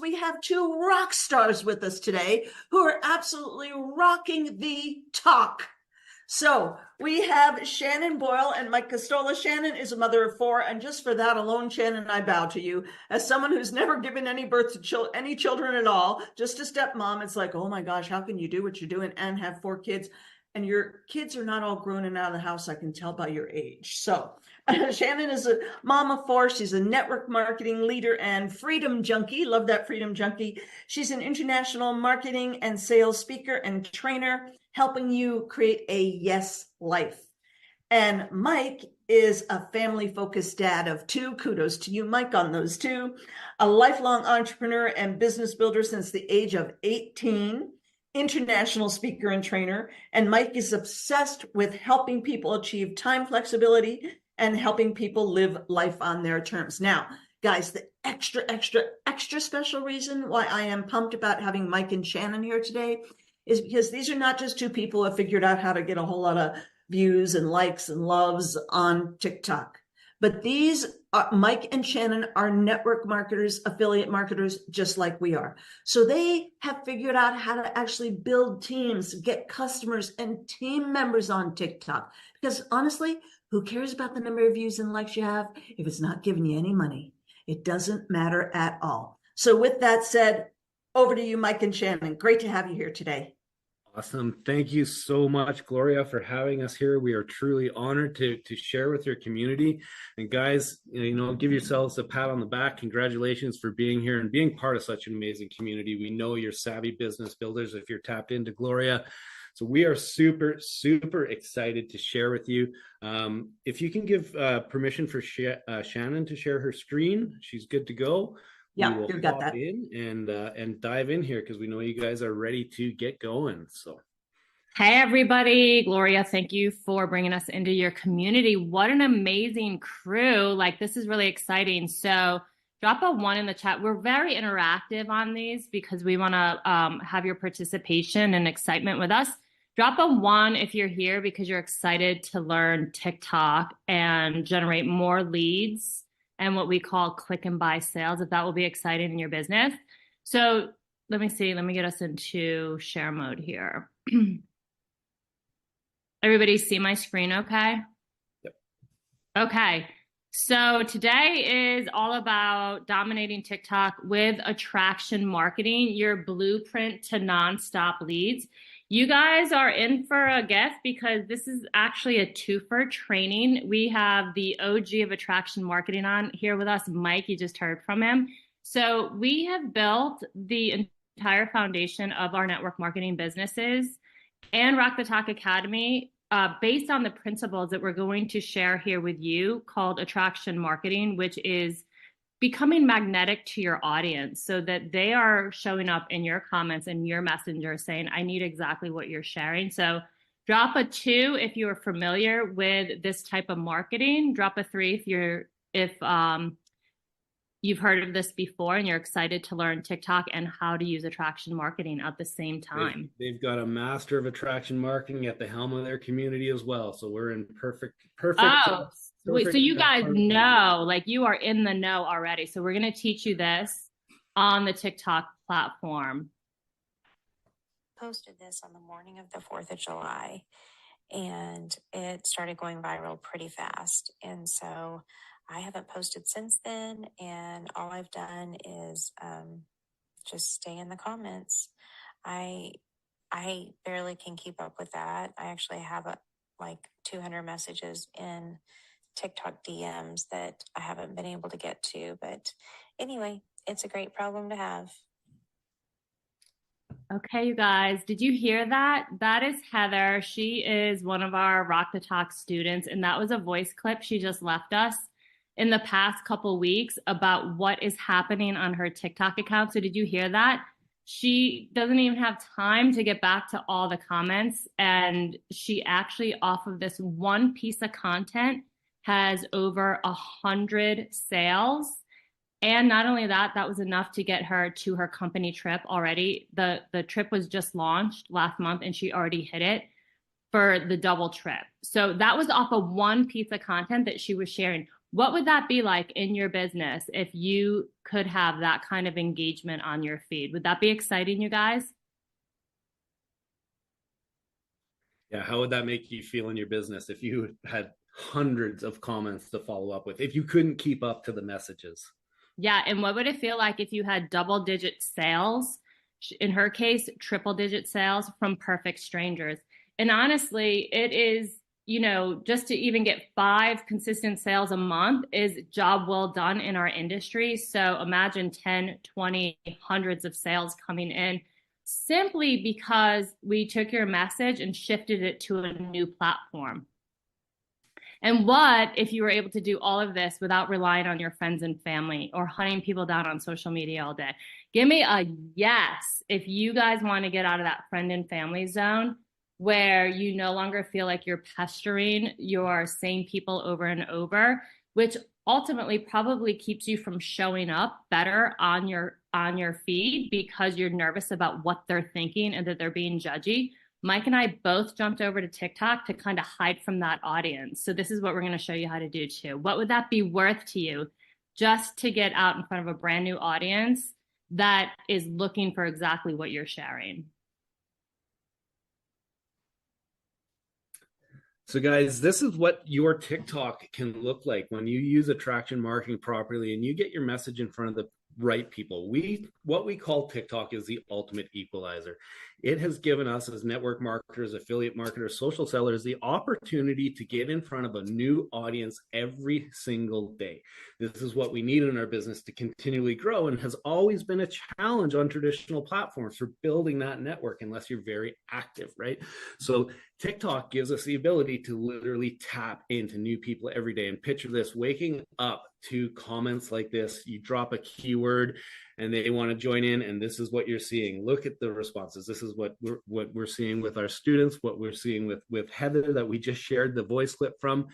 We have two rock stars with us today who are absolutely rocking the talk. So we have Shannon Boyle and Mike Costola. Shannon is a mother of four, and just for that alone, Shannon, I bow to you. As someone who's never given any birth to any children at all, just a stepmom, it's like, oh my gosh, how can you do what you're doing and have four kids? And your kids are not all grown and out of the house, I can tell by your age. So Shannon is a mom of four. She's a network marketing leader and freedom junkie. Love that freedom junkie. She's an international marketing and sales speaker and trainer, helping you create a yes life. And Mike is a family-focused dad of two. Kudos to you, Mike, on those two. A lifelong entrepreneur and business builder since the age of 18. International speaker and trainer. And Mike is obsessed with helping people achieve time flexibility and helping people live life on their terms. Now, guys, the extra special reason why I am pumped about having Mike and Shannon here today is because these are not just two people who have figured out how to get a whole lot of views and likes and loves on TikTok. But these are, Mike and Shannon are network marketers, affiliate marketers, just like we are. So they have figured out how to actually build teams, get customers and team members on TikTok. Because honestly, who cares about the number of views and likes you have if it's not giving you any money? It doesn't matter at all. So with that said, over to you, Mike and Shannon. Great to have you here today. Awesome. Thank you so much, Gloria, for having us here. We are truly honored to share with your community. And guys, give yourselves a pat on the back. Congratulations for being here and being part of such an amazing community. We know you're savvy business builders if you're tapped into Gloria. So we are super excited to share with you. If you can give permission for Shannon to share her screen, she's good to go. Yeah, you got that. In and dive in here because we know you guys are ready to get going. So, hey everybody, Gloria, thank you for bringing us into your community. What an amazing crew! Like, this is really exciting. So, drop a 1 in the chat. We're very interactive on these because we want to have your participation and excitement with us. Drop a 1 if you're here because you're excited to learn TikTok and generate more leads and what we call click and buy sales, if that will be exciting in your business. So let me see, let me get us into share mode here. Everybody see my screen okay? Yep. Okay, so today is all about dominating TikTok with attraction marketing, your blueprint to nonstop leads. You guys are in for a gift because this is actually a 2-for training. We have the OG of attraction marketing on here with us, Mike. You just heard from him. So we have built the entire foundation of our network marketing businesses and Rock the Talk Academy based on the principles that we're going to share here with you called attraction marketing, which is becoming magnetic to your audience so that they are showing up in your comments and your messenger saying, I need exactly what you're sharing. So drop a 2 if you are familiar with this type of marketing. Drop a 3 if you've heard of this before and you're excited to learn TikTok and how to use attraction marketing at the same time. They've got a master of attraction marketing at the helm of their community as well. So we're in perfect. Oh, wait, so you guys know, like you are in the know already. So we're going to teach you this on the TikTok platform. Posted this on the morning of the 4th of July and it started going viral pretty fast. And so I haven't posted since then. And all I've done is just stay in the comments. I barely can keep up with that. I actually have like 200 messages in TikTok DMs that I haven't been able to get to. But anyway, it's a great problem to have. Okay, you guys, did you hear that? That is Heather. She is one of our Rock the Talk students, and that was a voice clip she just left us in the past couple weeks about what is happening on her TikTok account. So did you hear that? She doesn't even have time to get back to all the comments, and she actually, off of this one piece of content, has over 100 sales. And not only that, that was enough to get her to her company trip already. The trip was just launched last month and she already hit it for the double trip. So that was off of one piece of content that she was sharing. What would that be like in your business if you could have that kind of engagement on your feed? Would that be exciting, you guys? Yeah, how would that make you feel in your business if you had hundreds of comments to follow up with, if you couldn't keep up to the messages? Yeah, and what would it feel like if you had double-digit sales, in her case, triple-digit sales from perfect strangers? And honestly, it is, you know, just to even get 5 consistent sales a month is job well done in our industry. So imagine 10, 20, hundreds of sales coming in simply because we took your message and shifted it to a new platform. And what if you were able to do all of this without relying on your friends and family or hunting people down on social media all day? Give me a yes if you guys want to get out of that friend and family zone where you no longer feel like you're pestering your same people over and over, which ultimately probably keeps you from showing up better on your feed because you're nervous about what they're thinking and that they're being judgy. Mike and I both jumped over to TikTok to kind of hide from that audience. So this is what we're going to show you how to do too. What would that be worth to you just to get out in front of a brand new audience that is looking for exactly what you're sharing? So guys, this is what your TikTok can look like when you use attraction marketing properly and you get your message in front of the right people. What we call TikTok is the ultimate equalizer. It has given us as network marketers, affiliate marketers, social sellers, the opportunity to get in front of a new audience every single day. This is what we need in our business to continually grow, and has always been a challenge on traditional platforms for building that network unless you're very active, right? So TikTok gives us the ability to literally tap into new people every day. And picture this, waking up to comments like this. You drop a keyword and they want to join in, and this is what you're seeing. Look at the responses. This is what we're seeing with our students, what we're seeing with Heather that we just shared the voice clip from.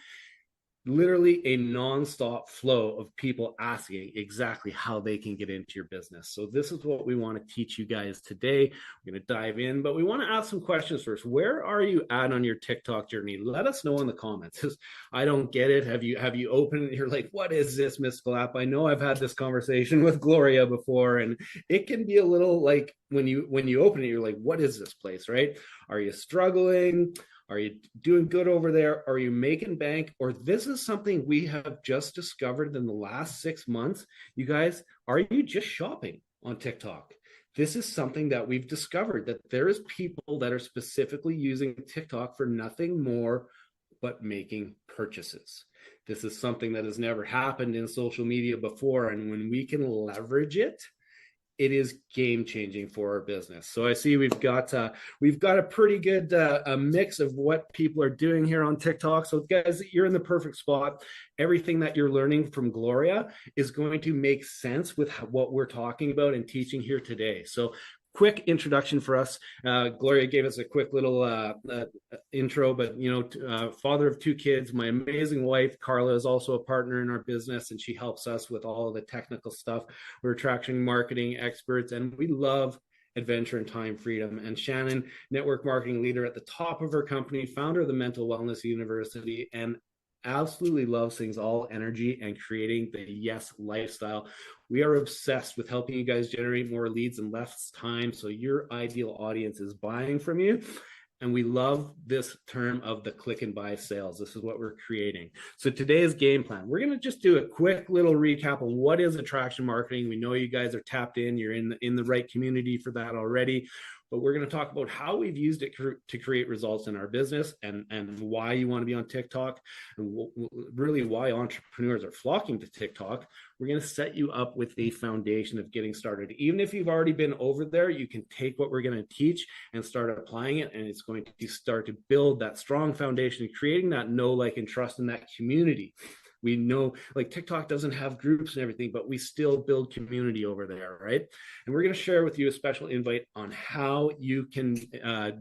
Literally a nonstop flow of people asking exactly how they can get into your business. So this is what we want to teach you guys today. We're going to dive in, but we want to ask some questions first. Where are you at on your TikTok journey? Let us know in the comments. I don't get it. Have you opened it? You're like, what is this mystical app? I know I've had this conversation with Gloria before, and it can be a little like when you open it, you're like, what is this place, right? Are you struggling? Are you doing good over there? Are you making bank? Or this is something we have just discovered in the last 6 months. You guys, are you just shopping on TikTok? This is something that we've discovered, that there is people that are specifically using TikTok for nothing more but making purchases. This is something that has never happened in social media before. And when we can leverage it, it is game changing for our business. So I see we've got a pretty good mix of what people are doing here on TikTok. So guys, you're in the perfect spot. Everything that you're learning from Gloria is going to make sense with what we're talking about and teaching here today. So quick introduction for us. Gloria gave us a quick little intro, but father of 2 kids. My amazing wife, Carla, is also a partner in our business, and she helps us with all of the technical stuff. We're attraction marketing experts, and we love adventure and time freedom. And Shannon, network marketing leader at the top of her company, founder of the Mental Wellness University, and absolutely loves things all energy and creating the yes lifestyle. We are obsessed with helping you guys generate more leads in less time so your ideal audience is buying from you. And we love this term of the click and buy sales. This is what we're creating. So today's game plan, we're going to just do a quick little recap on what is attraction marketing. We know you guys are tapped in. You're in the right community for that already. But we're going to talk about how we've used it to create results in our business, and why you want to be on TikTok, and really why entrepreneurs are flocking to TikTok. We're going to set you up with the foundation of getting started. Even if you've already been over there, you can take what we're going to teach and start applying it, and it's going to start to build that strong foundation, creating that know, like, and trust in that community. We know, like, TikTok doesn't have groups and everything, but we still build community over there, right? And we're going to share with you a special invite on how you can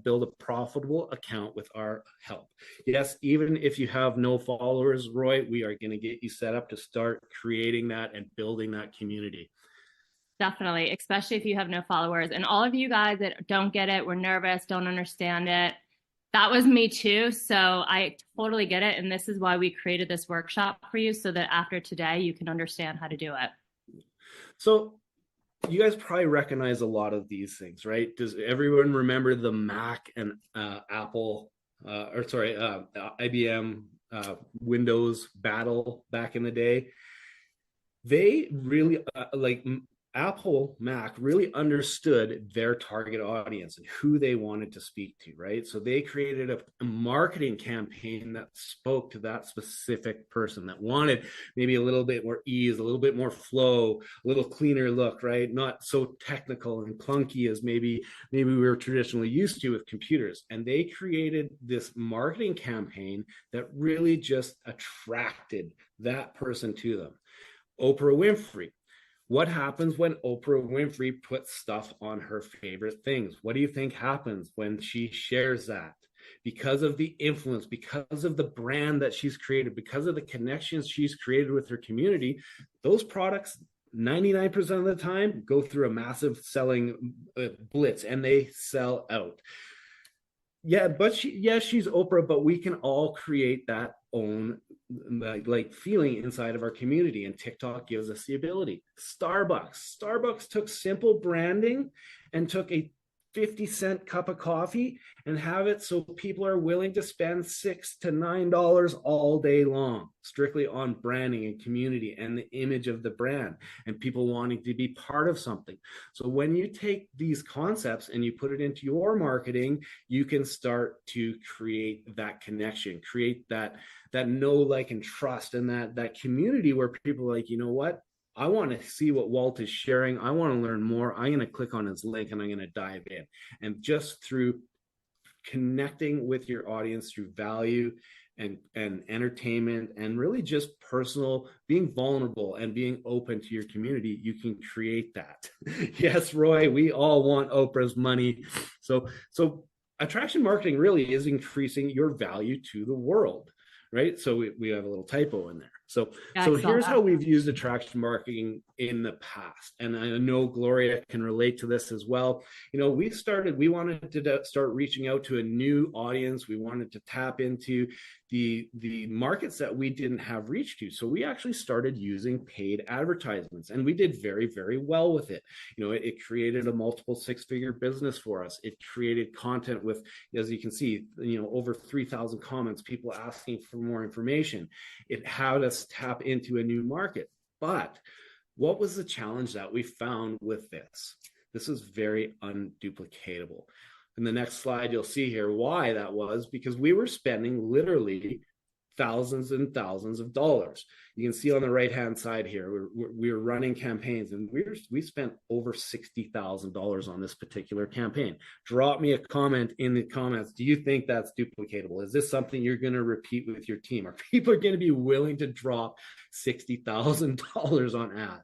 build a profitable account with our help. Yes, even if you have no followers, Roy, we are going to get you set up to start creating that and building that community. Definitely, especially if you have no followers. And all of you guys that don't get it, we're nervous, don't understand it, That was me too. So I totally get it. And this is why we created this workshop for you, so that after today, you can understand how to do it. So you guys probably recognize a lot of these things, right? Does everyone remember the Mac and Apple, IBM Windows battle back in the day? They really Apple Mac really understood their target audience and who they wanted to speak to, right? So they created a marketing campaign that spoke to that specific person that wanted maybe a little bit more ease, a little bit more flow, a little cleaner look, right? Not so technical and clunky as maybe we were traditionally used to with computers. And they created this marketing campaign that really just attracted that person to them. Oprah Winfrey. What happens when Oprah Winfrey puts stuff on her favorite things? What do you think happens when she shares that? Because of the influence, because of the brand that she's created, because of the connections she's created with her community, those products 99% of the time go through a massive selling blitz and they sell out. Yeah, but she's Oprah, but we can all create that own like feeling inside of our community, and TikTok gives us the ability. Starbucks took simple branding and took a 50-cent cup of coffee and have it so people are willing to spend $6 to $9 all day long, strictly on branding and community and the image of the brand and people wanting to be part of something. So when you take these concepts and you put it into your marketing, you can start to create that connection, create that know, like, and trust, and that community where people are like, you know what? I want to see what Walt is sharing. I want to learn more. I'm going to click on his link and I'm going to dive in. And just through connecting with your audience through value and entertainment and really just personal, being vulnerable and being open to your community, you can create that. Yes, Roy, we all want Oprah's money. So attraction marketing really is increasing your value to the world, right? So we have a little typo in there. So here's how we've used attraction marketing in the past. And I know Gloria can relate to this as well. You know, we wanted to start reaching out to a new audience. We wanted to tap into the markets that we didn't have reach to. So we actually started using paid advertisements, and we did very, very well with it. You know, it created a multiple six-figure business for us. It created content with, as you can see, you know, over 3,000 comments, people asking for more information. It had us tap into a new market. But what was the challenge that we found with this? This is very unduplicatable. In the next slide, you'll see here why that was, because we were spending literally thousands and thousands of dollars. You can see on the right-hand side here, we were running campaigns, and we spent over $60,000 on this particular campaign. Drop me a comment in the comments. Do you think that's duplicatable? Is this something you're going to repeat with your team? Are people going to be willing to drop $60,000 on ads?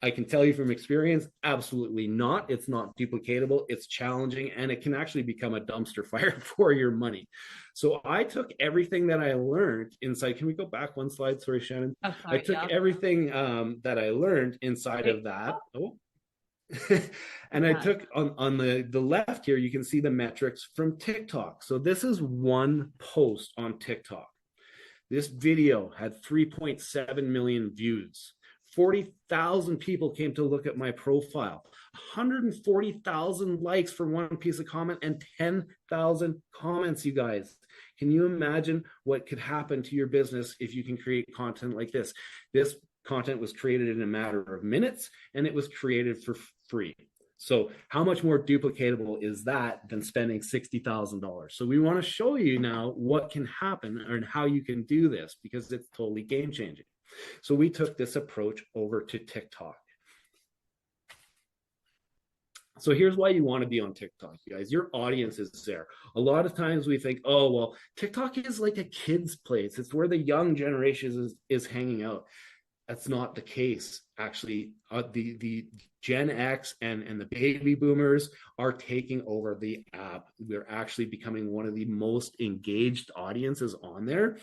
I can tell you from experience, absolutely not. It's not duplicatable. It's challenging, and it can actually become a dumpster fire for your money. So I took everything that I learned inside. Can we go back one slide? Sorry, Shannon. Oh, sorry, I took everything that I learned inside of that. And I took on the left here, you can see the metrics from TikTok. So this is one post on TikTok. This video had 3.7 million views. 40,000 people came to look at my profile, 140,000 likes for one piece of comment, and 10,000 comments, you guys. Can you imagine what could happen to your business if you can create content like this? This content was created in a matter of minutes, and it was created for free. So how much more duplicatable is that than spending $60,000? So we want to show you now what can happen and how you can do this, because it's totally game changing. So we took this approach over to TikTok. So here's why you want to be on TikTok, you guys. Your audience is there. A lot of times we think, oh, well, TikTok is like a kid's place. It's where the young generation is hanging out. That's not the case. Actually, the Gen X and the baby boomers are taking over the app. We're actually becoming one of the most engaged audiences on there.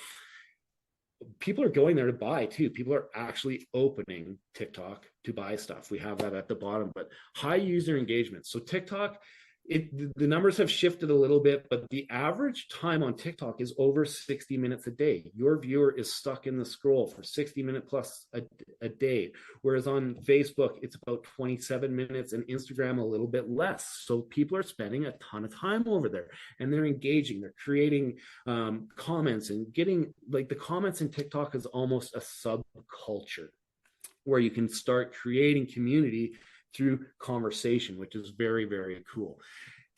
People are going there to buy too. People are actually opening TikTok to buy stuff. We have that at the bottom, but high user engagement. So TikTok The numbers have shifted a little bit, but the average time on TikTok is over 60 minutes a day. Your viewer is stuck in the scroll for 60 minutes plus a day, whereas on Facebook it's about 27 minutes and Instagram a little bit less. So people are spending a ton of time over there, and they're engaging, they're creating comments, and getting, like, the comments in TikTok is almost a subculture where you can start creating community through conversation, which is very, very cool.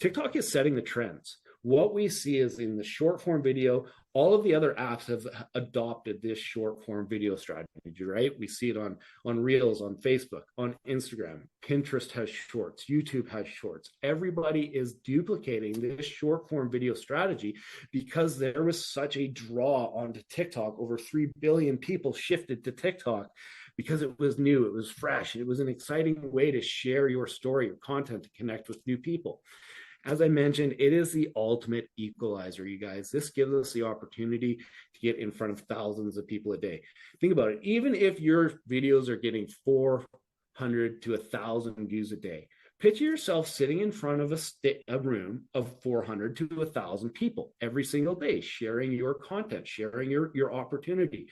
TikTok is setting the trends. What we see is in the short form video, all of the other apps have adopted this short form video strategy, right? We see it on Reels, on Facebook, on Instagram. Pinterest has shorts, YouTube has shorts. Everybody is duplicating this short form video strategy because there was such a draw onto TikTok. Over 3 billion people shifted to TikTok because it was new, it was fresh, it was an exciting way to share your story, your content, to connect with new people. As I mentioned, it is the ultimate equalizer, you guys. This gives us the opportunity to get in front of thousands of people a day. Think about it. Even if your videos are getting 400 to 1,000 views a day, picture yourself sitting in front of a room of 400 to 1,000 people every single day, sharing your content, sharing your opportunity,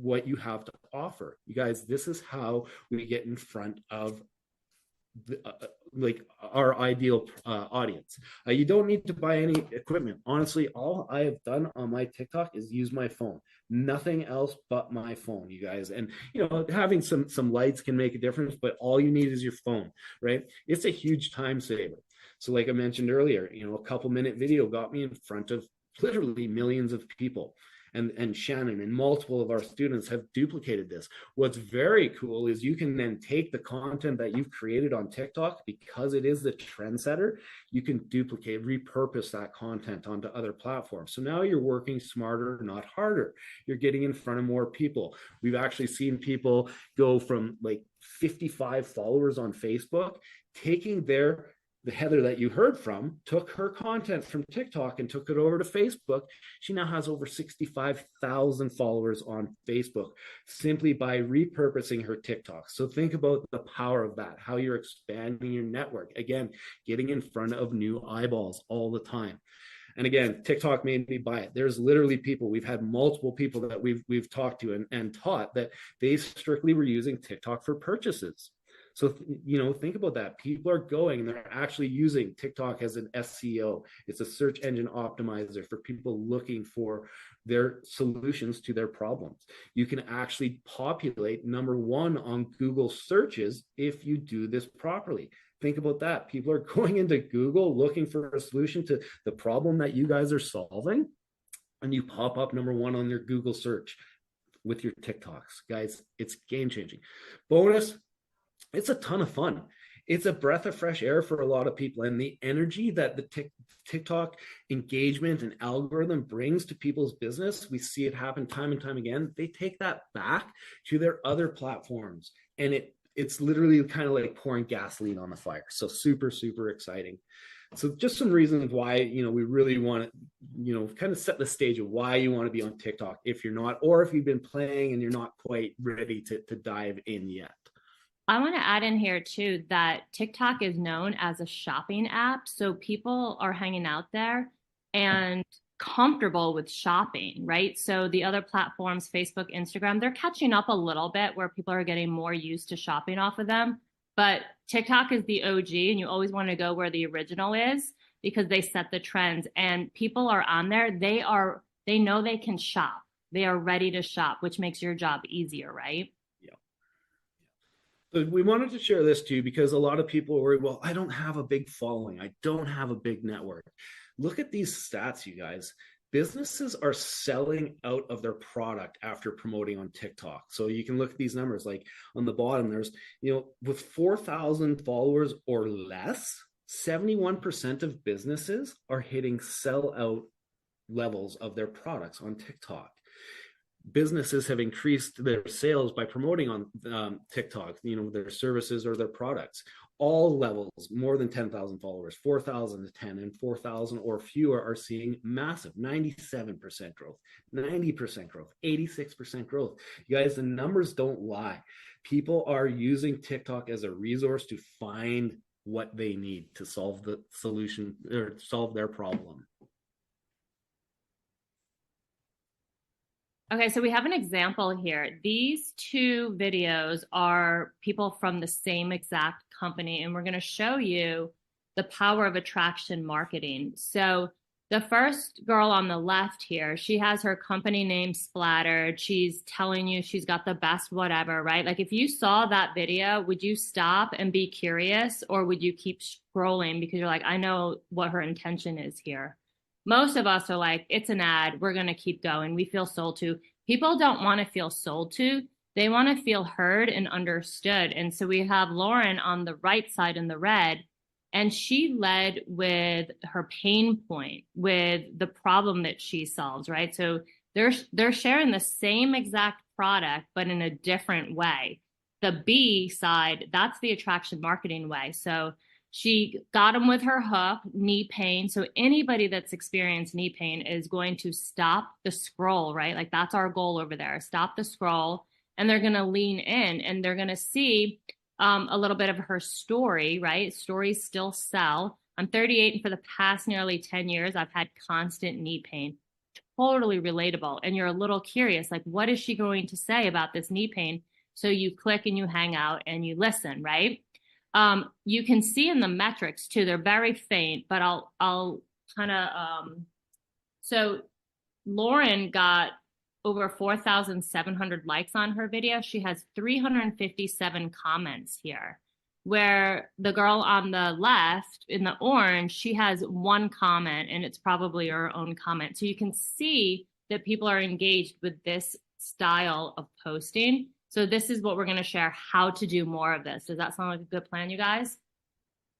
what you have to offer. You guys, this is how we get in front of our ideal audience. You don't need to buy any equipment. Honestly, all I have done on my TikTok is use my phone. Nothing else but my phone, you guys. And having some lights can make a difference, but all you need is your phone, right? It's a huge time saver. So like I mentioned earlier, a couple minute video got me in front of literally millions of people. And Shannon and multiple of our students have duplicated this. What's very cool is you can then take the content that you've created on TikTok, because it is the trendsetter, you can duplicate, repurpose that content onto other platforms. So now you're working smarter, not harder. You're getting in front of more people. We've actually seen people go from like 55 followers on Facebook, taking the Heather that you heard from, took her content from TikTok and took it over to Facebook. She now has over 65,000 followers on Facebook simply by repurposing her TikTok. So think about the power of that, how you're expanding your network. Again, getting in front of new eyeballs all the time. And again, TikTok made me buy it. There's literally people, we've had multiple people that we've talked to and taught that they strictly were using TikTok for purchases. So, think about that. People are going and they're actually using TikTok as an SEO. It's a search engine optimizer for people looking for their solutions to their problems. You can actually populate #1 on Google searches if you do this properly. Think about that. People are going into Google looking for a solution to the problem that you guys are solving, and you pop up #1 on their Google search with your TikToks. Guys, it's game changing. Bonus, it's a ton of fun. It's a breath of fresh air for a lot of people, and the energy that the TikTok engagement and algorithm brings to people's business, we see it happen time and time again. They take that back to their other platforms, and it's literally kind of like pouring gasoline on the fire. So super, super exciting. So just some reasons why, we really want to, kind of set the stage of why you want to be on TikTok if you're not, or if you've been playing and you're not quite ready to dive in yet. I want to add in here too that TikTok is known as a shopping app. So people are hanging out there and comfortable with shopping, right? So the other platforms, Facebook, Instagram, they're catching up a little bit where people are getting more used to shopping off of them. But TikTok is the OG, and you always want to go where the original is because they set the trends, and people are on there. They know they can shop. They are ready to shop, which makes your job easier, right? So we wanted to share this too, because a lot of people are worried, well, I don't have a big following. I don't have a big network. Look at these stats, you guys. Businesses are selling out of their product after promoting on TikTok. So you can look at these numbers, like on the bottom, there's, with 4,000 followers or less, 71% of businesses are hitting sell out levels of their products on TikTok. Businesses have increased their sales by promoting on TikTok, their services or their products. All levels, more than 10,000 followers, 4,000 to 10 and 4,000 or fewer are seeing massive 97% growth, 90% growth, 86% growth. You guys, the numbers don't lie. People are using TikTok as a resource to find what they need to solve the solution or solve their problem. Okay, so we have an example here. These two videos are people from the same exact company, and we're going to show you the power of attraction marketing. So the first girl on the left here, she has her company name splattered. She's telling you she's got the best whatever, right? Like if you saw that video, would you stop and be curious, or would you keep scrolling because you're like, I know what her intention is here? Most of us are like, it's an ad. We're going to keep going. We feel sold to. People don't want to feel sold to. They want to feel heard and understood. And so we have Lauren on the right side in the red, and she led with her pain point, with the problem that she solves, right? So they're sharing the same exact product, but in a different way. The B side, that's the attraction marketing way. So she got them with her hook, knee pain. So anybody that's experienced knee pain is going to stop the scroll, right? Like that's our goal over there. Stop the scroll, and they're going to lean in, and they're going to see a little bit of her story, right? Stories still sell. I'm 38, and for the past nearly 10 years, I've had constant knee pain. Totally relatable. And you're a little curious, like, what is she going to say about this knee pain? So you click and you hang out and you listen, right? You can see in the metrics too, they're very faint, but I'll kind of, so Lauren got over 4,700 likes on her video. She has 357 comments here, where the girl on the left in the orange, she has one comment, and it's probably her own comment. So you can see that people are engaged with this style of posting. So this is what we're going to share, how to do more of this. Does that sound like a good plan, you guys?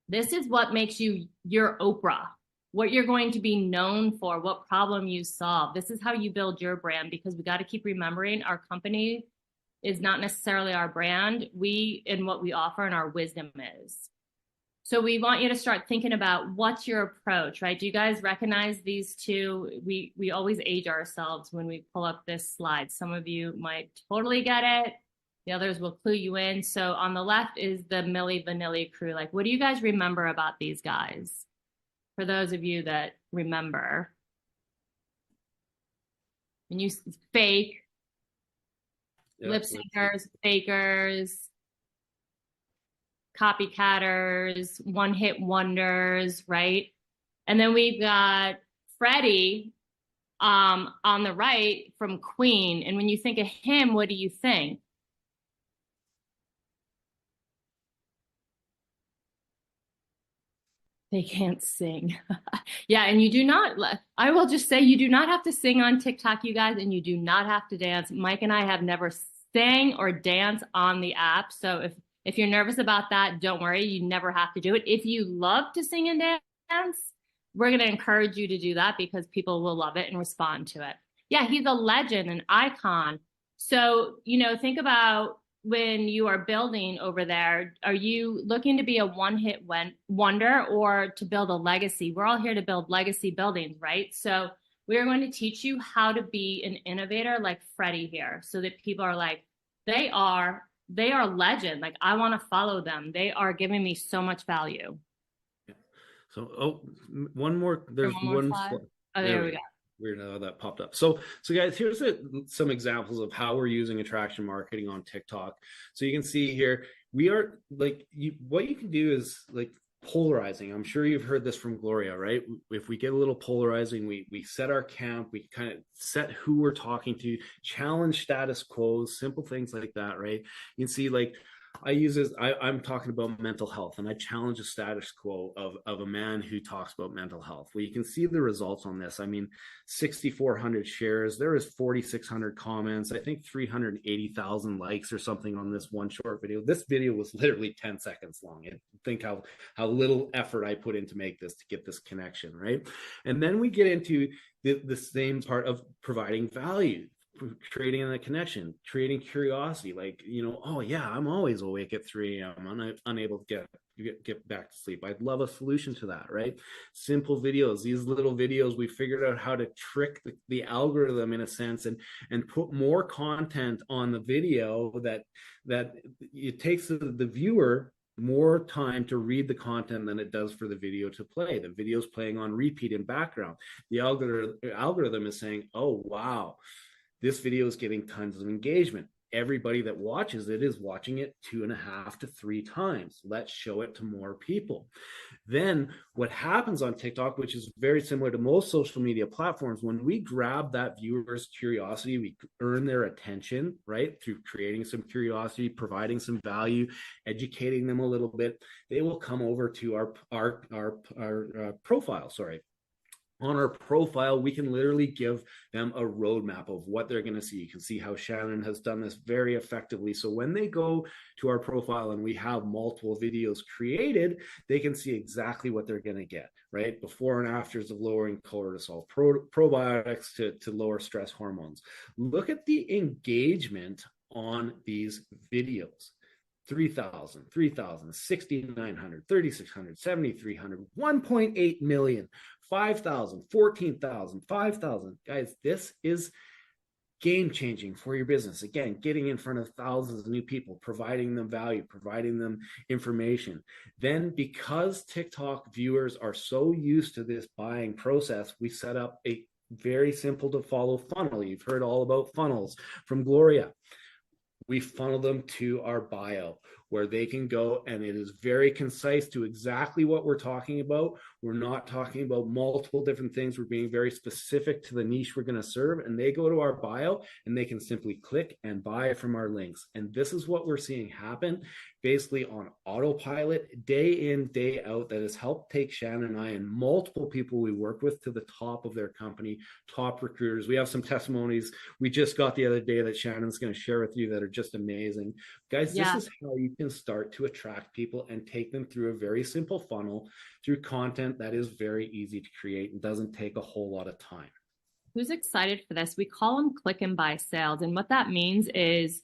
This is what makes you your Oprah, what you're going to be known for, what problem you solve. This is how you build your brand, because we got to keep remembering our company is not necessarily our brand. We and what we offer and our wisdom is. So we want you to start thinking about what's your approach, right? Do you guys recognize these two? We always age ourselves when we pull up this slide. Some of you might totally get it. The others will clue you in. So on the left is the Milli Vanilli crew. Like, what do you guys remember about these guys? For those of you that remember. And you fake, lip syncers, fakers, copycatters, one-hit wonders, right? And then we've got Freddie on the right from Queen. And when you think of him, what do you think? They can't sing. Yeah, and you do not, I will just say, you do not have to sing on TikTok, you guys, and you do not have to dance. Mike and I have never sang or danced on the app. So if you're nervous about that, don't worry, you never have to do it. If you love to sing and dance, we're going to encourage you to do that, because people will love it and respond to it. Yeah, he's a legend, an icon. So, think about when you are building over there, are you looking to be a one-hit wonder or to build a legacy? We're all here to build legacy buildings, right? So we're going to teach you how to be an innovator like Freddie here, so that people are like, they are legend. Like, I want to follow them. They are giving me so much value. So, one more. There's one slide. Oh, there we go. Weird how that popped up. So guys, here's some examples of how we're using attraction marketing on TikTok. So you can see here, we are like, what you can do is like polarizing. I'm sure you've heard this from Gloria, right? If we get a little polarizing, we set our camp, we kind of set who we're talking to, challenge status quo, simple things like that, right? You can see like, I'm talking about mental health, and I challenge the status quo of a man who talks about mental health. Well, you can see the results on this. I mean, 6,400 shares. There is 4,600 comments. I think 380,000 likes or something on this one short video. This video was literally 10 seconds long. And think how little effort I put in to make this, to get this connection, right? And then we get into the same part of providing value, creating a connection, creating curiosity, like, oh yeah, I'm always awake at 3 a.m. I'm unable to get back to sleep. I'd love a solution to that, right? Simple videos, these little videos, we figured out how to trick the algorithm in a sense, and put more content on the video that it takes the viewer more time to read the content than it does for the video to play. The video's playing on repeat in background. The algorithm is saying, oh, wow, this video is getting tons of engagement. Everybody that watches it is watching it 2.5 to 3 times. Let's show it to more people. Then what happens on TikTok, which is very similar to most social media platforms, when we grab that viewer's curiosity, we earn their attention, right? Through creating some curiosity, providing some value, educating them a little bit, they will come over to our profile, on our profile. We can literally give them a roadmap of what they're going to see. You can see how Shannon has done this very effectively. So when they go to our profile and we have multiple videos created, they can see exactly what they're going to get, right? Before and afters of lowering cortisol, probiotics to lower stress hormones. Look at the engagement on these videos. 3,000, 3,000, 6,900, 3,600, 7,300, 1.8 million, 5,000, 14,000, 5,000. Guys, this is game changing for your business. Again, getting in front of thousands of new people, providing them value, providing them information. Then because TikTok viewers are so used to this buying process, we set up a very simple to follow funnel. You've heard all about funnels from Gloria. We funnel them to our bio where they can go, and it is very concise to exactly what we're talking about. We're not talking about multiple different things. We're being very specific to the niche we're going to serve, and they go to our bio and they can simply click and buy from our links. And this is what we're seeing happen basically on autopilot day in, day out. That has helped take Shannon and I and multiple people we work with to the top of their company, top recruiters. We have some testimonies we just got the other day that Shannon's going to share with you that are just amazing. Guys, this is how you can start to attract people and take them through a very simple funnel through content that is very easy to create and doesn't take a whole lot of time. Who's excited for this? We call them click and buy sales. And what that means is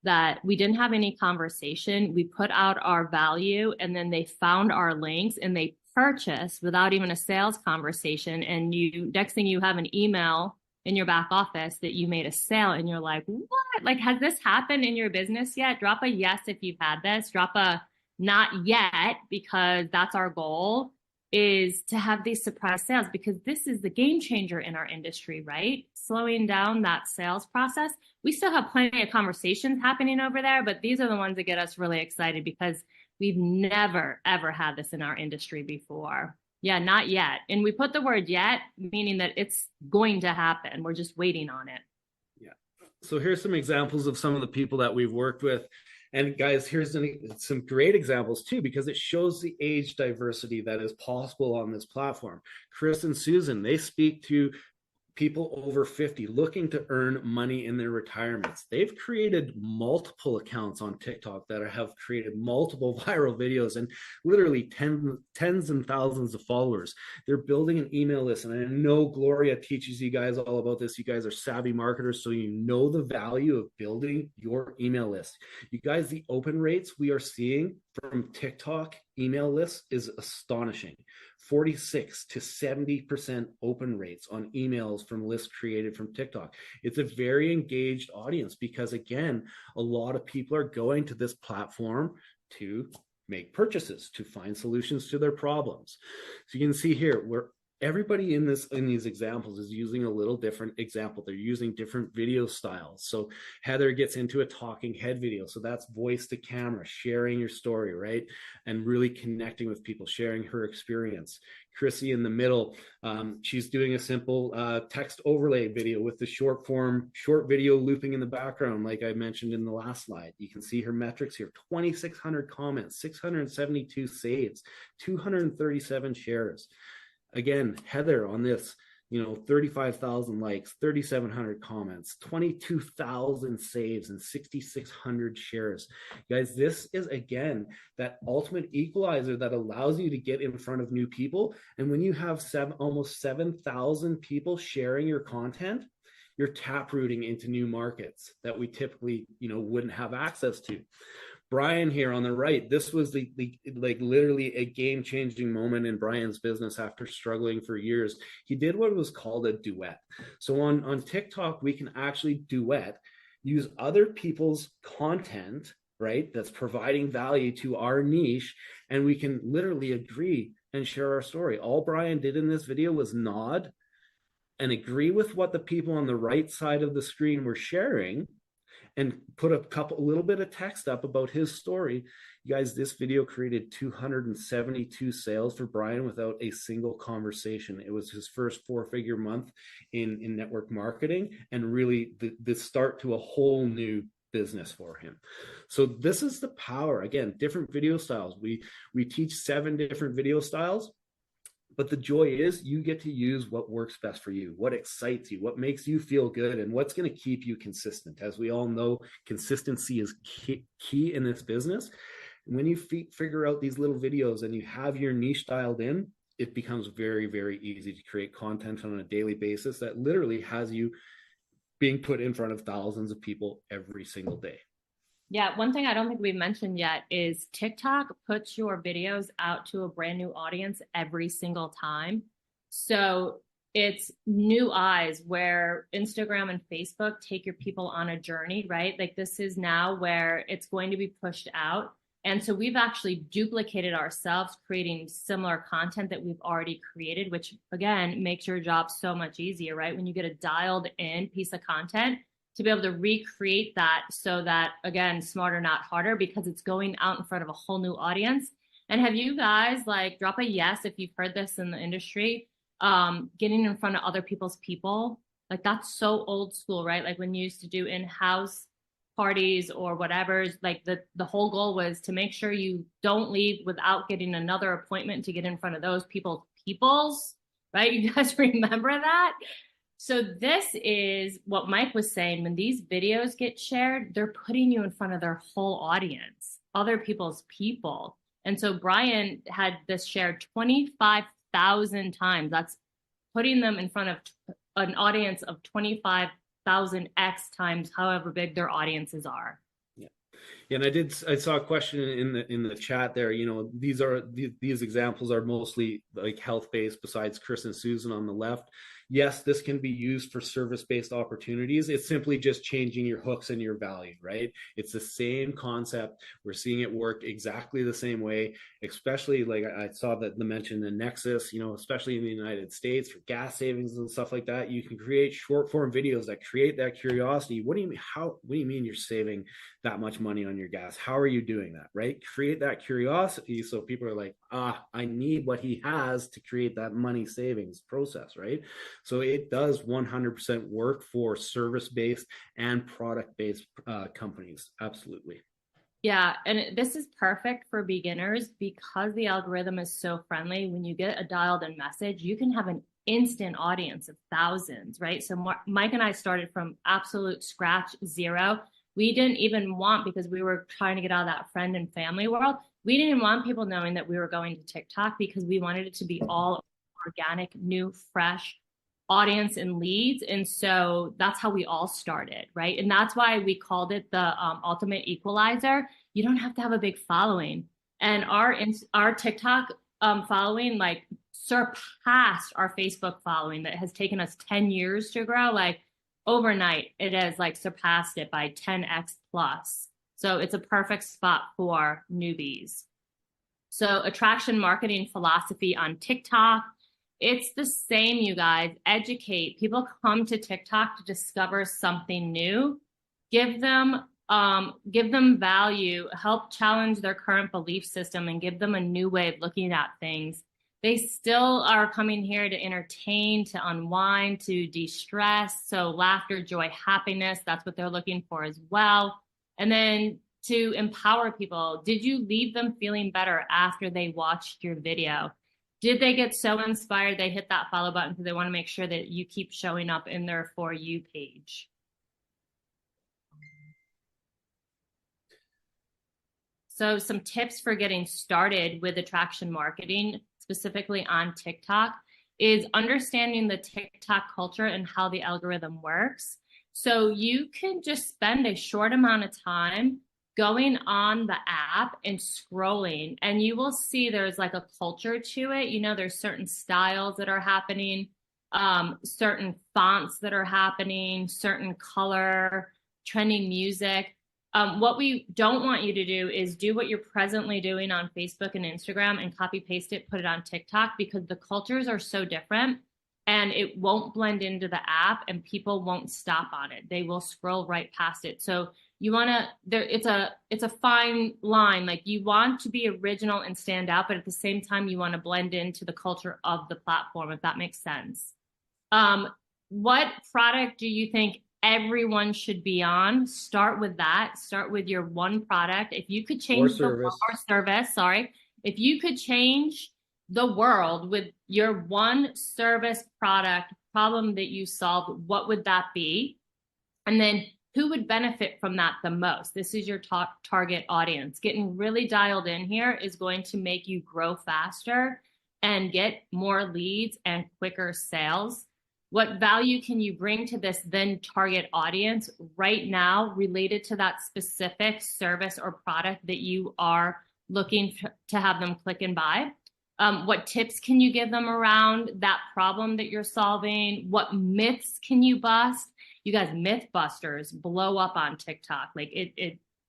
that we didn't have any conversation. We put out our value and then they found our links and they purchased without even a sales conversation. And next thing you have an email in your back office that you made a sale and you're like, what? Like, has this happened in your business yet? Drop a yes if you've had this. Drop a not yet, because that's our goal, is to have these surprise sales, because this is the game changer in our industry, right? Slowing down that sales process. We still have plenty of conversations happening over there, but these are the ones that get us really excited because we've never, ever had this in our industry before. Yeah, not yet. And we put the word yet, meaning that it's going to happen. We're just waiting on it. Yeah. So here's some examples of some of the people that we've worked with. And guys, here's some great examples too, because it shows the age diversity that is possible on this platform. Chris and Susan, they speak to people over 50 looking to earn money in their retirements. They've created multiple accounts on TikTok that have created multiple viral videos and literally tens and thousands of followers. They're building an email list. And I know Gloria teaches you guys all about this. You guys are savvy marketers, so you know the value of building your email list. You guys, the open rates we are seeing from TikTok email lists is astonishing. 46 to 70% open rates on emails from lists created from TikTok. It's a very engaged audience because, again, a lot of people are going to this platform to make purchases, to find solutions to their problems. So you can see here where everybody in these examples is using a little different example. They're using different video styles. So Heather gets into a talking head video. So that's voice to camera, sharing your story, right? And really connecting with people, sharing her experience. Chrissy in the middle, she's doing a simple text overlay video with the short video looping in the background, like I mentioned in the last slide. You can see her metrics here: 2,600 comments, 672 saves, 237 shares. Again, Heather on this, 35,000 likes, 3,700 comments, 22,000 saves, and 6,600 shares. Guys, this is, again, that ultimate equalizer that allows you to get in front of new people. And when you have almost 7,000 people sharing your content, you're taprooting into new markets that we typically, wouldn't have access to. Brian here on the right, this was literally a game-changing moment in Brian's business after struggling for years. He did what was called a duet. So on TikTok, we can actually duet, use other people's content right? That's providing value to our niche, and we can literally agree and share our story. All Brian did in this video was nod and agree with what the people on the right side of the screen were sharing, and put a little bit of text up about his story. You guys, this video created 272 sales for Brian without a single conversation. It was his first 4-figure month in network marketing, and really the start to a whole new business for him. So this is the power. Again, different video styles. We teach 7 different video styles. But the joy is you get to use what works best for you, what excites you, what makes you feel good, and what's going to keep you consistent. As we all know, consistency is key in this business. When you figure out these little videos and you have your niche dialed in, it becomes very, very easy to create content on a daily basis that literally has you being put in front of thousands of people every single day. Yeah, one thing I don't think we've mentioned yet is TikTok puts your videos out to a brand new audience every single time. So it's new eyes, where Instagram and Facebook take your people on a journey, right? Like, this is now where it's going to be pushed out. And so we've actually duplicated ourselves, creating similar content that we've already created, which again makes your job so much easier, right? When you get a dialed in piece of content, to be able to recreate that, so that, again, smarter, not harder, because it's going out in front of a whole new audience. And have you guys, like, drop a yes if you've heard this in the industry, getting in front of other people's people? Like, that's so old school, right? Like, when you used to do in-house parties or whatever, like the whole goal was to make sure you don't leave without getting another appointment to get in front of those peoples, right? You guys remember that? So this is what Mike was saying. When these videos get shared, they're putting you in front of their whole audience, other people's people. And so Brian had this shared 25,000 times. That's putting them in front of an audience of 25,000 X times however big their audiences are. Yeah, and I saw a question in the chat there. You know, these examples are mostly like health based. Besides Chris and Susan on the left, yes, this can be used for service based opportunities. It's simply just changing your hooks and your value, right? It's the same concept. We're seeing it work exactly the same way. Especially, like, I saw that the mention the Nexus. You know, especially in the United States for gas savings and stuff like that, you can create short form videos that create that curiosity. What do you mean? What do you mean you're saving that much money on your gas? How are you doing that, right? Create that curiosity so people are like, I need what he has to create that money savings process, right? So it does 100% work for service-based and product-based companies. Absolutely. Yeah, and this is perfect for beginners because the algorithm is so friendly. When you get a dialed in message, you can have an instant audience of thousands, right? So Mike and I started from absolute scratch, zero. We didn't even want, because we were trying to get out of that friend and family world, we didn't want people knowing that we were going to TikTok, because we wanted it to be all organic, new, fresh audience and leads. And so that's how we all started, right? And that's why we called it the ultimate equalizer. You don't have to have a big following. And our TikTok following, like, surpassed our Facebook following that has taken us 10 years to grow. Like, overnight, it has, like, surpassed it by 10x plus. So it's a perfect spot for newbies. So attraction marketing philosophy on TikTok, it's the same, you guys. Educate. People come to TikTok to discover something new. Give them value, help challenge their current belief system, and give them a new way of looking at things. They still are coming here to entertain, to unwind, to de-stress. So laughter, joy, happiness, that's what they're looking for as well. And then to empower people. Did you leave them feeling better after they watched your video? Did they get so inspired they hit that follow button because they want to make sure that you keep showing up in their For You page? So some tips for getting started with attraction marketing, specifically on TikTok, is understanding the TikTok culture and how the algorithm works. So you can just spend a short amount of time going on the app and scrolling, and you will see there's like a culture to it. You know, there's certain styles that are happening, certain fonts that are happening, certain color, trending music. What we don't want you to do is do what you're presently doing on Facebook and Instagram and copy paste it, put it on TikTok, because the cultures are so different and it won't blend into the app and people won't stop on it. They will scroll right past it. So you want to, it's a fine line. Like, you want to be original and stand out, but at the same time, you want to blend into the culture of the platform, if that makes sense. What product do you think everyone should be on? Start with that. Start with your one product. If you could change service, sorry. If you could change the world with your one service, product, problem that you solve, what would that be? And then who would benefit from that the most? This is your target audience. Getting really dialed in here is going to make you grow faster and get more leads and quicker sales. What value can you bring to this then target audience right now related to that specific service or product that you are looking to have them click and buy? What tips can you give them around that problem that you're solving? What myths can you bust? You guys, myth busters blow up on TikTok. Like,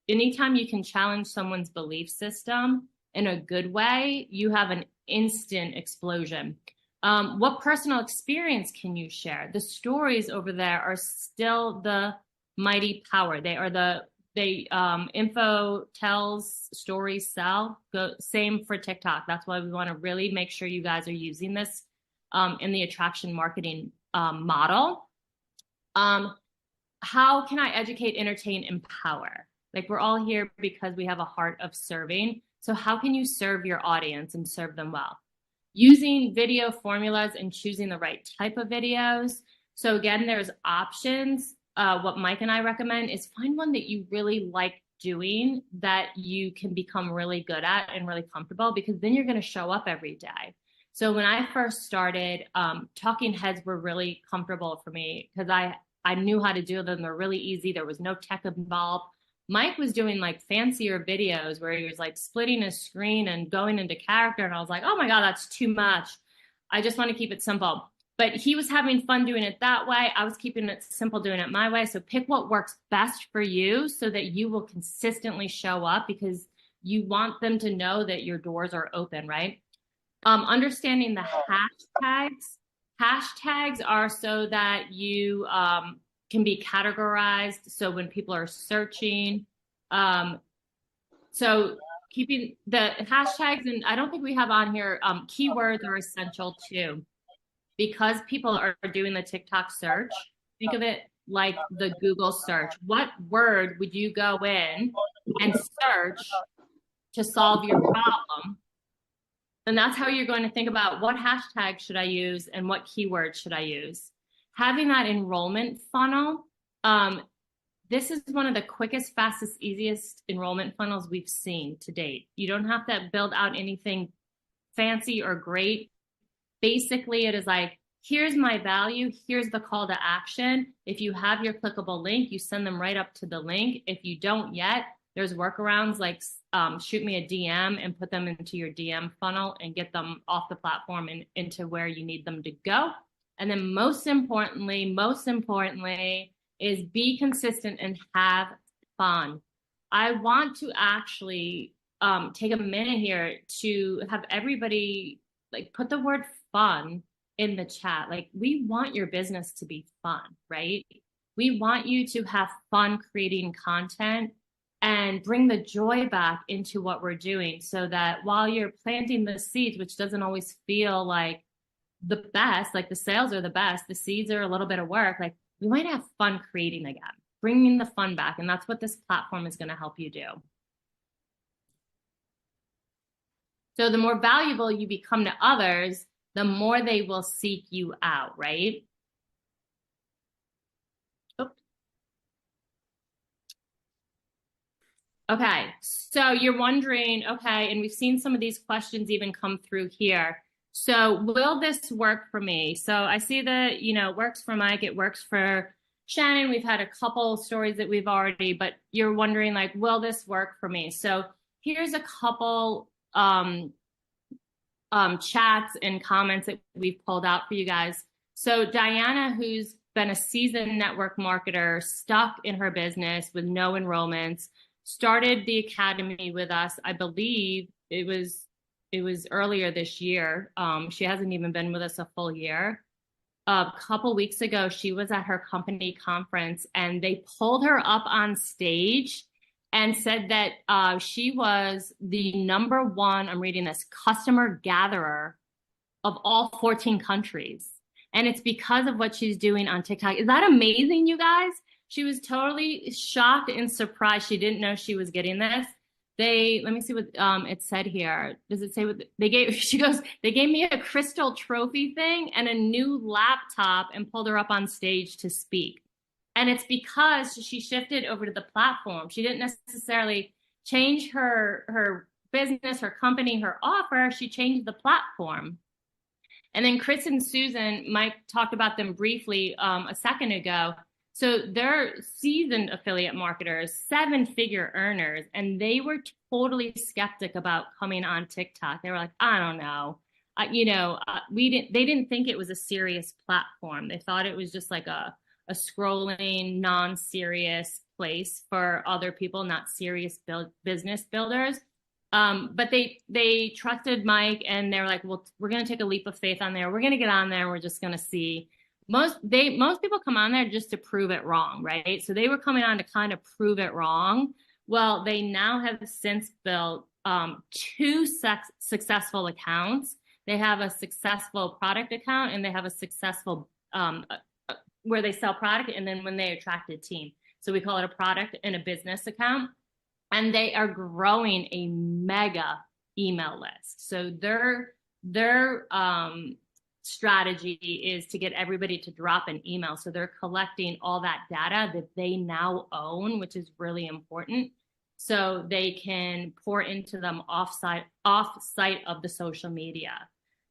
anytime you can challenge someone's belief system in a good way, you have an instant explosion. What personal experience can you share? The stories over there are still the mighty power. They are info tells, stories sell. Same for TikTok. That's why we want to really make sure you guys are using this in the attraction marketing model. How can I educate, entertain, empower? Like, we're all here because we have a heart of serving. So how can you serve your audience and serve them well? Using video formulas and choosing the right type of videos. So again, there's options. What Mike and I recommend is find one that you really like doing, that you can become really good at and really comfortable, because then you're going to show up every day. So when I first started, talking heads were really comfortable for me because I knew how to do them. They're really easy. There was no tech involved. Mike was doing like fancier videos where he was like splitting his screen and going into character. And I was like, oh my God, that's too much. I just want to keep it simple. But he was having fun doing it that way. I was keeping it simple, doing it my way. So pick what works best for you so that you will consistently show up, because you want them to know that your doors are open, right? Understanding the hashtags. Hashtags are so that you can be categorized. So when people are searching, so keeping the hashtags, and I don't think we have on here, keywords are essential too, because people are doing the TikTok search. Think of it like the Google search. What word would you go in and search to solve your problem? And that's how you're going to think about what hashtag should I use and what keyword should I use. Having that enrollment funnel, this is one of the quickest, fastest, easiest enrollment funnels we've seen to date. You don't have to build out anything fancy or great. Basically, it is like, here's my value, here's the call to action. If you have your clickable link, you send them right up to the link. If you don't yet, there's workarounds like shoot me a DM and put them into your DM funnel and get them off the platform and into where you need them to go. And then most importantly is be consistent and have fun. I want to actually take a minute here to have everybody like put the word fun in the chat. Like, we want your business to be fun, right? We want you to have fun creating content and bring the joy back into what we're doing, so that while you're planting the seeds, which doesn't always feel like the best, like the sales are the best, the seeds are a little bit of work, like we might have fun creating again, bringing the fun back. And that's what this platform is going to help you do. So the more valuable you become to others, the more they will seek you out, right? Okay, so you're wondering, okay, and we've seen some of these questions even come through here. So will this work for me? So I see that, it works for Mike, it works for Shannon. We've had a couple stories that we've already, but you're wondering like, will this work for me? So here's a couple chats and comments that we've pulled out for you guys. So Diana, who's been a seasoned network marketer, stuck in her business with no enrollments, started the academy with us. I believe it was earlier this year. She hasn't even been with us a full year. A couple weeks ago, she was at her company conference and they pulled her up on stage and said that she was the #1, I'm reading this, customer gatherer of all 14 countries. And it's because of what she's doing on TikTok. Is that amazing, you guys? She was totally shocked and surprised. She didn't know she was getting this. Let me see what it said here. Does it say what they gave? She goes, they gave me a crystal trophy thing and a new laptop and pulled her up on stage to speak. And it's because she shifted over to the platform. She didn't necessarily change her business, her company, her offer. She changed the platform. And then Chris and Susan, Mike talked about them briefly a second ago. So they're seasoned affiliate marketers, 7-figure earners, and they were totally skeptic about coming on TikTok. They were like, I don't know. They didn't think it was a serious platform. They thought it was just like a scrolling, non-serious place for other people, not serious business builders. But they trusted Mike and they were like, well, we're going to take a leap of faith on there. We're going to get on there and we're just going to see. Most people come on there just to prove it wrong, right? So they were coming on to kind of prove it wrong. Well, they now have since built 2 successful accounts. They have a successful product account and they have a successful where they sell product and then when they attract a team. So we call it a product and a business account. And they are growing a mega email list. So their strategy is to get everybody to drop an email. So they're collecting all that data that they now own, which is really important. So they can pour into them off site of the social media.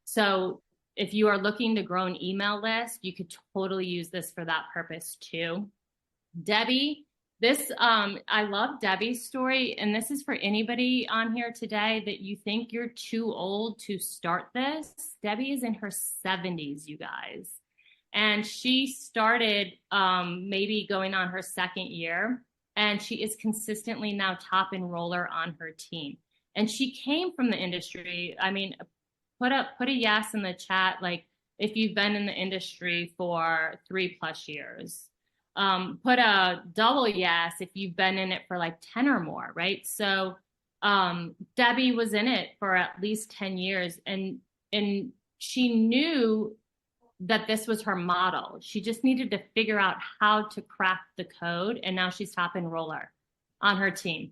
So if you are looking to grow an email list, you could totally use this for that purpose too. Debbie, I love Debbie's story, and this is for anybody on here today that you think you're too old to start this. Debbie is in her 70s, you guys, and she started maybe going on her 2nd year, and she is consistently now top enroller on her team. And she came from the industry. I mean, put a yes in the chat, like if you've been in the industry for 3+ years. Put a double yes if you've been in it for like 10 or more, right? So Debbie was in it for at least 10 years and she knew that this was her model. She just needed to figure out how to crack the code, and now she's top enroller on her team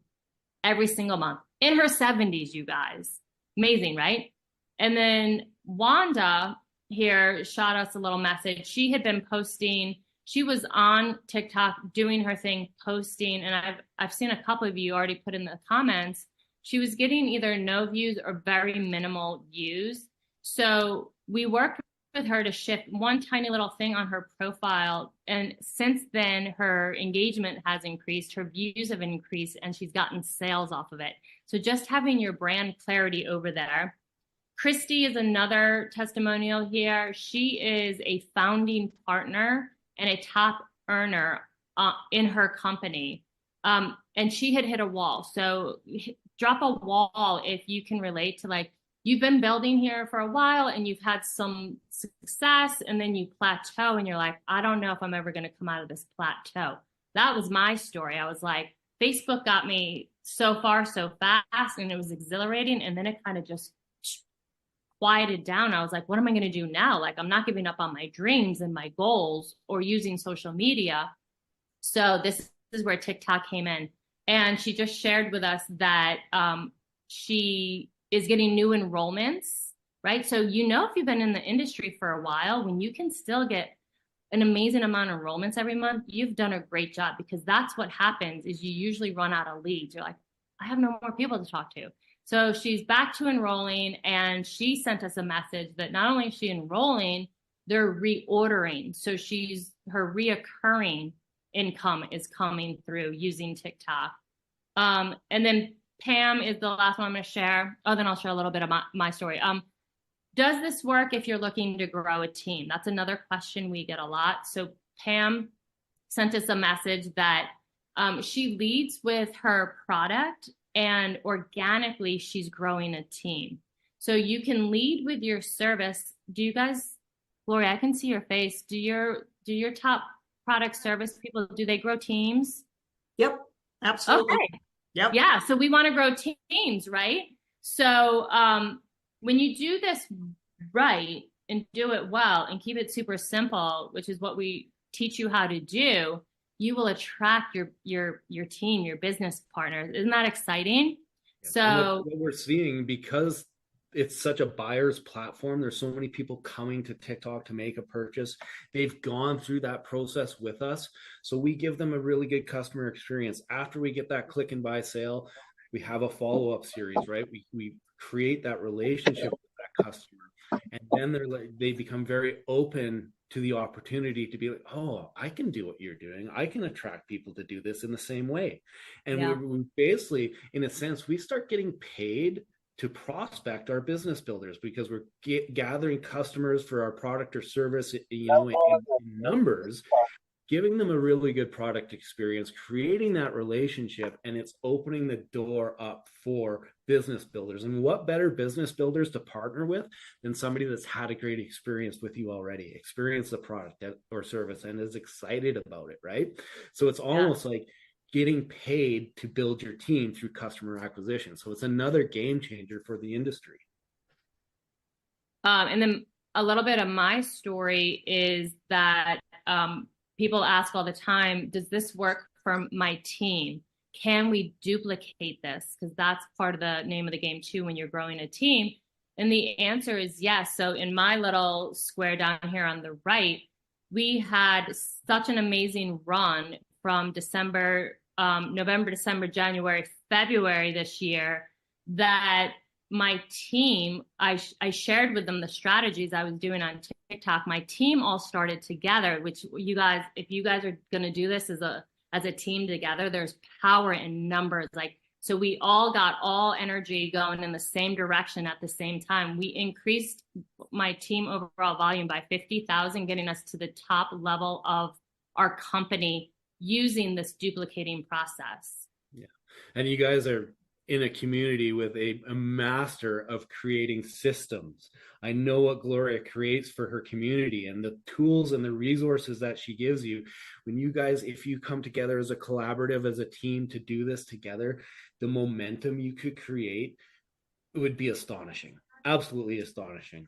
every single month in her 70s, you guys. Amazing, right? And then Wanda here shot us a little message. She had been posting. She was on TikTok doing her thing, posting, and I've seen a couple of you already put in the comments. She was getting either no views or very minimal views. So we worked with her to shift one tiny little thing on her profile. And since then, her engagement has increased, her views have increased, and she's gotten sales off of it. So just having your brand clarity over there. Christy is another testimonial here. She is a founding partner and a top earner in her company. And she had hit a wall. So drop a wall if you can relate to, like, you've been building here for a while and you've had some success and then you plateau and you're like, I don't know if I'm ever going to come out of this plateau. That was my story. I was like, Facebook got me so far so fast and it was exhilarating. And then it kind of just quieted down. I was like, what am I going to do now? Like, I'm not giving up on my dreams and my goals or using social media. So this is where TikTok came in. And she just shared with us that she is getting new enrollments, right? So, if you've been in the industry for a while, when you can still get an amazing amount of enrollments every month, you've done a great job, because that's what happens is you usually run out of leads. You're like, I have no more people to talk to. So she's back to enrolling, and she sent us a message that not only is she enrolling, they're reordering. So her reoccurring income is coming through using TikTok. And then Pam is the last one I'm going to share. Oh, then I'll share a little bit of my story. Does this work if you're looking to grow a team? That's another question we get a lot. So Pam sent us a message that she leads with her product, and organically she's growing a team. So you can lead with your service. Do you guys, Gloria, I can see your face. Do your top product service people, do they grow teams? Yep, absolutely. Okay. Yep. Yeah, so we want to grow teams, right? So when you do this right and do it well and keep it super simple, which is what we teach you how to do, you will attract your team, your business partners. Isn't that exciting? So what we're seeing, because it's such a buyer's platform, there's so many people coming to TikTok to make a purchase. They've gone through that process with us. So we give them a really good customer experience. After we get that click and buy sale, we have a follow-up series, right? We create that relationship with that customer. And then they become very open to the opportunity to be like, oh, I can do what you're doing. I can attract people to do this in the same way. And we basically, in a sense, we start getting paid to prospect our business builders, because we're gathering customers for our product or service, in numbers, giving them a really good product experience, creating that relationship, and it's opening the door up for business builders. And what better business builders to partner with than somebody that's had a great experience with you already, experienced the product or service, and is excited about it, right? So it's almost like getting paid to build your team through customer acquisition. So it's another game changer for the industry. And then a little bit of my story is that people ask all the time, does this work for my team? Can we duplicate this? Because that's part of the name of the game too when you're growing a team. And the answer is yes. So in my little square down here on the right, we had such an amazing run from November, December, January, February this year, that my team, I shared with them the strategies I was doing on TikTok. My team all started together, which you guys, if you guys are going to do this as a team together, there's power in numbers. Like, so we all got all energy going in the same direction at the same time. We increased my team overall volume by 50,000, getting us to the top level of our company using this duplicating process. Yeah. And you guys are in a community with a master of creating systems. I know what Gloria creates for her community, and the tools and the resources that she gives you. When you guys, if you come together as a collaborative, as a team to do this together, the momentum you could create would be astonishing. Absolutely astonishing.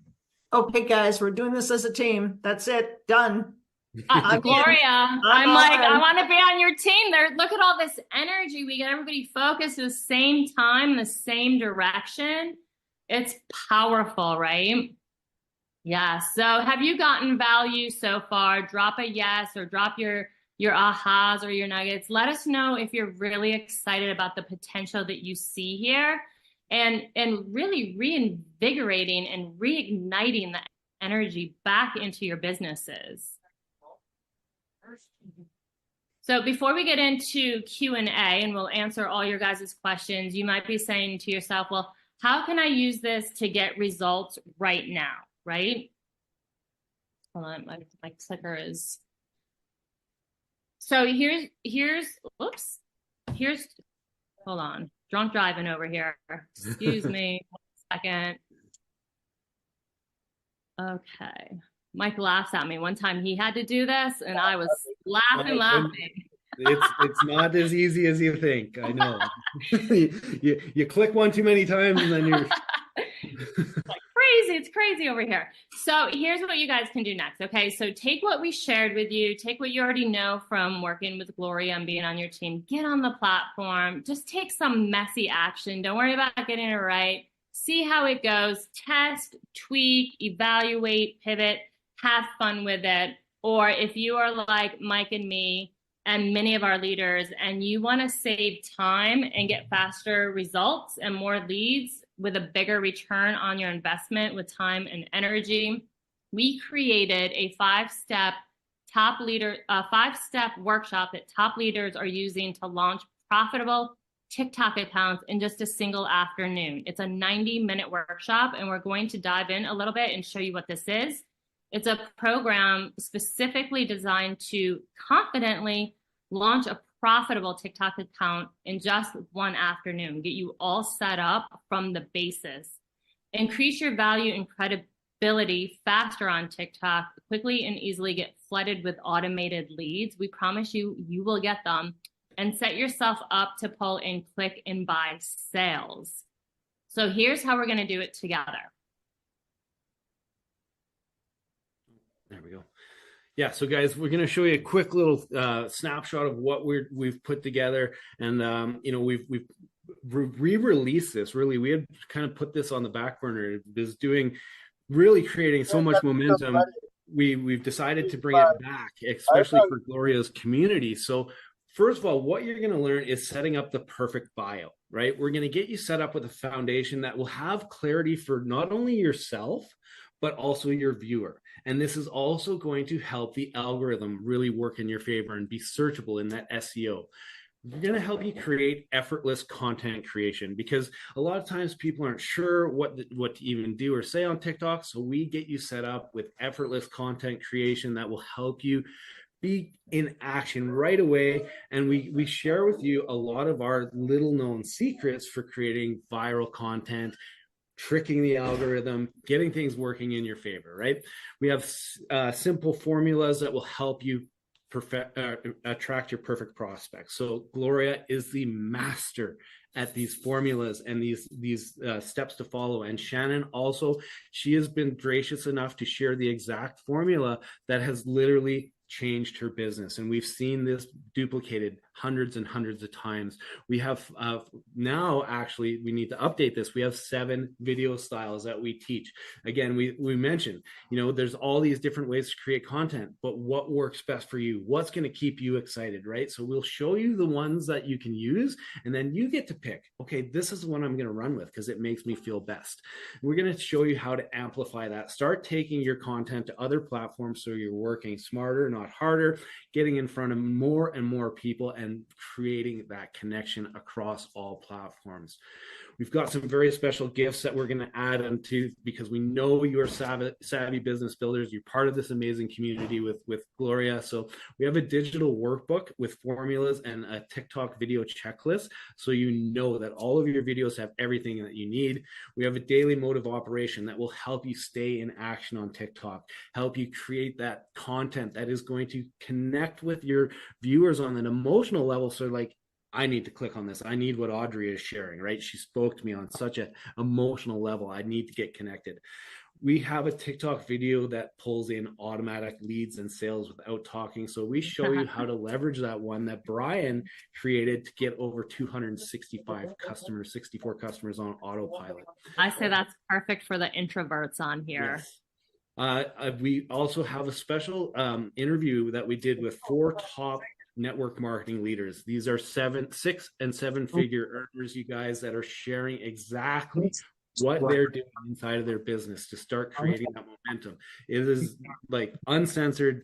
Okay, guys, we're doing this as a team. That's it. Done. Gloria, I'm like, I want to be on your team. Look at all this energy. We get everybody focused at the same time, the same direction. It's powerful, right? Yeah. So have you gotten value so far? Drop a yes, or drop your ahas or your nuggets. Let us know if you're really excited about the potential that you see here, and really reinvigorating and reigniting the energy back into your businesses. So before we get into Q&A, and we'll answer all your guys' questions, you might be saying to yourself, well, how can I use this to get results right now, right? Hold on, my clicker is. So here's, hold on, drunk driving over here. Excuse me, 1 second. Okay. Mike laughs at me. One time he had to do this, and I was laughing. It's not as easy as you think. I know. you click one too many times, and then you're like crazy. It's crazy over here. So here's what you guys can do next. Okay, so take what we shared with you, take what you already know from working with Gloria and being on your team, get on the platform, just take some messy action. Don't worry about getting it right. See how it goes. Test, tweak, evaluate, pivot. Have fun with it. Or if you are like Mike and me and many of our leaders, and you want to save time and get faster results and more leads with a bigger return on your investment with time and energy, we created a five-step workshop that top leaders are using to launch profitable TikTok accounts in just a single afternoon. It's a 90-minute workshop, and we're going to dive in a little bit and show you what this is. It's a program specifically designed to confidently launch a profitable TikTok account in just one afternoon, get you all set up from the basis, increase your value and credibility faster on TikTok, quickly and easily get flooded with automated leads. We promise you, you will get them, and set yourself up to pull in click and buy sales. So here's how we're going to do it together. There we go. Yeah, so guys, we're going to show you a quick little snapshot of what we've put together, and you know, we've re-released this. Really, we had kind of put this on the back burner. It was really creating so much momentum. We've decided to bring it back, especially for Gloria's community. So first of all, what you're going to learn is setting up the perfect bio, right? We're going to get you set up with a foundation that will have clarity for not only yourself, but also your viewer. And this is also going to help the algorithm really work in your favor and be searchable in that SEO. We're going to help you create effortless content creation, because a lot of times people aren't sure what to even do or say on TikTok. So we get you set up with effortless content creation that will help you be in action right away. And we share with you a lot of our little known secrets for creating viral content, tricking the algorithm, getting things working in your favor, right? We have simple formulas that will help you attract your perfect prospects. So Gloria is the master at these formulas and these steps to follow. And Shannon also, she has been gracious enough to share the exact formula that has literally changed her business. And we've seen this duplicated hundreds and hundreds of times. We have now, actually, we need to update this. We have 7 video styles that we teach. Again, we mentioned, you know, there's all these different ways to create content, but what works best for you? What's going to keep you excited, right? So we'll show you the ones that you can use, and then you get to pick, okay, this is the one I'm going to run with because it makes me feel best. We're going to show you how to amplify that. Start taking your content to other platforms so you're working smarter, not harder, getting in front of more and more people and creating that connection across all platforms. We've got some very special gifts that we're going to add into, because we know you're savvy business builders. You're part of this amazing community with Gloria. So we have a digital workbook with formulas and a TikTok video checklist, so you know that all of your videos have everything that you need. We have a daily mode of operation that will help you stay in action on TikTok, help you create that content that is going to connect with your viewers on an emotional level. So like, I need to click on this. I need what Audrey is sharing, right? She spoke to me on such an emotional level. I need to get connected. We have a TikTok video that pulls in automatic leads and sales without talking. So we show you how to leverage that one that Brian created to get over 265 customers, 64 customers on autopilot. I say that's perfect for the introverts on here. Yes. We also have a special interview that we did with 4 top network marketing leaders. These are 6 and 7 figure earners, you guys, that are sharing exactly what they're doing inside of their business to start creating that momentum. It is like uncensored,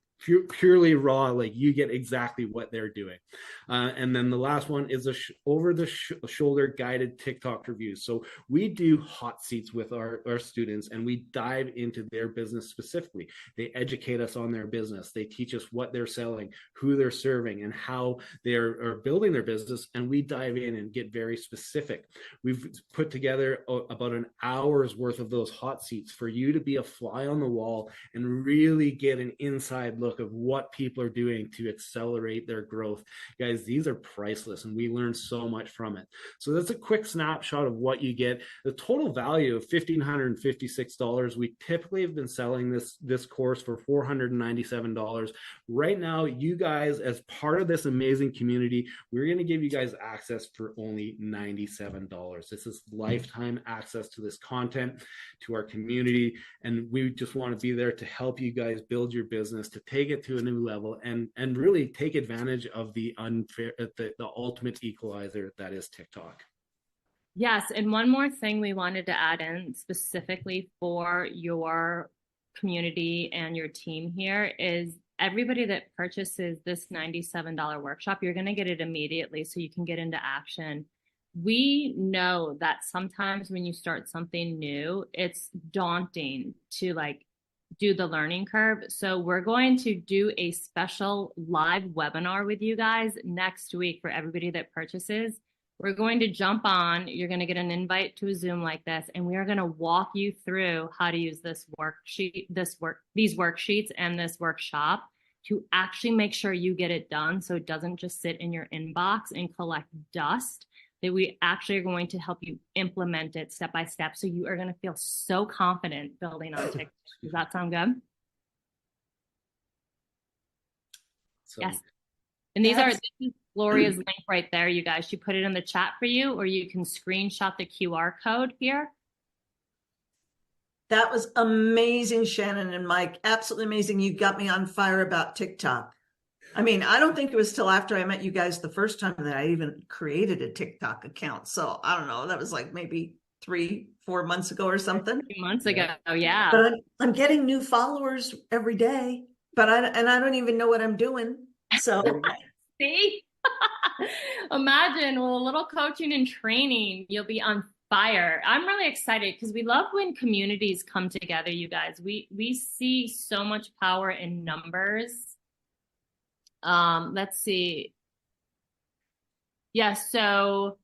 purely raw, like you get exactly what they're doing. And then the last one is over the shoulder guided TikTok reviews. So we do hot seats with our students, and we dive into their business specifically. They educate us on their business. They teach us what they're selling, who they're serving, and how they're building their business. And we dive in and get very specific. We've put together about an hour's worth of those hot seats for you to be a fly on the wall and really get an inside look of what people are doing to accelerate their growth. Guys, these are priceless, and we learn so much from it. So that's a quick snapshot of what you get. The total value of $1,556. We typically have been selling this course for $497. Right now, you guys, as part of this amazing community, we're going to give you guys access for only $97. This is lifetime access to this content, to our community, and we just want to be there to help you guys build your business, to take it to a new level, and really take advantage of the ultimate equalizer that is TikTok. Yes, and one more thing we wanted to add in specifically for your community and your team here is everybody that purchases this $97 workshop, you're going to get it immediately so you can get into action. We know that sometimes when you start something new, it's daunting to like do the learning curve. So we're going to do a special live webinar with you guys next week for everybody that purchases. We're going to jump on, you're going to get an invite to a Zoom like this, and we are going to walk you through how to use this worksheet, these worksheets and this workshop to actually make sure you get it done so it doesn't just sit in your inbox and collect dust, that we actually are going to help you implement it step by step. So you are going to feel so confident building on TikTok. Does that sound good? So, yes. And this is Gloria's link right there, you guys. She put it in the chat for you, or you can screenshot the QR code here. That was amazing, Shannon and Mike. Absolutely amazing. You got me on fire about TikTok. I mean, I don't think it was till after I met you guys the first time that I even created a TikTok account. So I don't know. That was like maybe 3-4 months ago or something. 3 months ago, yeah. But I'm getting new followers every day. But I don't even know what I'm doing. So see, imagine with a little coaching and training, you'll be on fire. I'm really excited because we love when communities come together, you guys. We see so much power in numbers. Let's see. Yes, so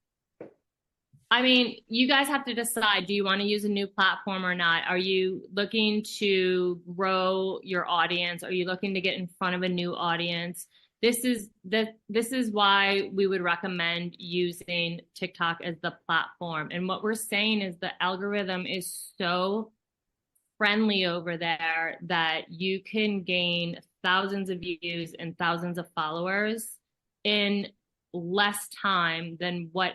I mean, you guys have to decide, do you want to use a new platform or not? Are you looking to grow your audience? Are you looking to get in front of a new audience? This is why we would recommend using TikTok as the platform. And what we're saying is the algorithm is so friendly over there that you can gain thousands of views and thousands of followers in less time than what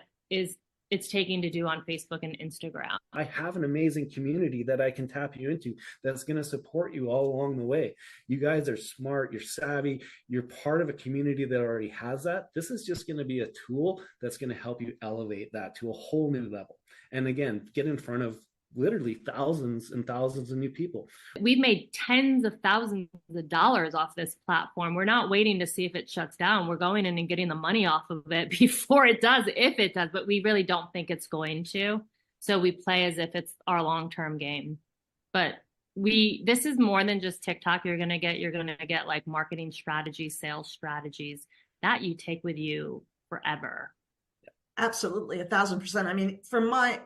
it's taking to do on Facebook and Instagram. I have an amazing community that I can tap you into that's going to support you all along the way. You guys are smart, you're savvy, you're part of a community that already has that. This is just going to be a tool that's going to help you elevate that to a whole new level. And again, get in front of literally thousands and thousands of new people. We've made tens of thousands of dollars off this platform. We're not waiting to see if it shuts down. We're going in and getting the money off of it before it does, if it does, but we really don't think it's going to. So we play as if it's our long-term game. But this is more than just TikTok. You're going to get like marketing strategies, sales strategies that you take with you forever. absolutely, 1,000%. I mean,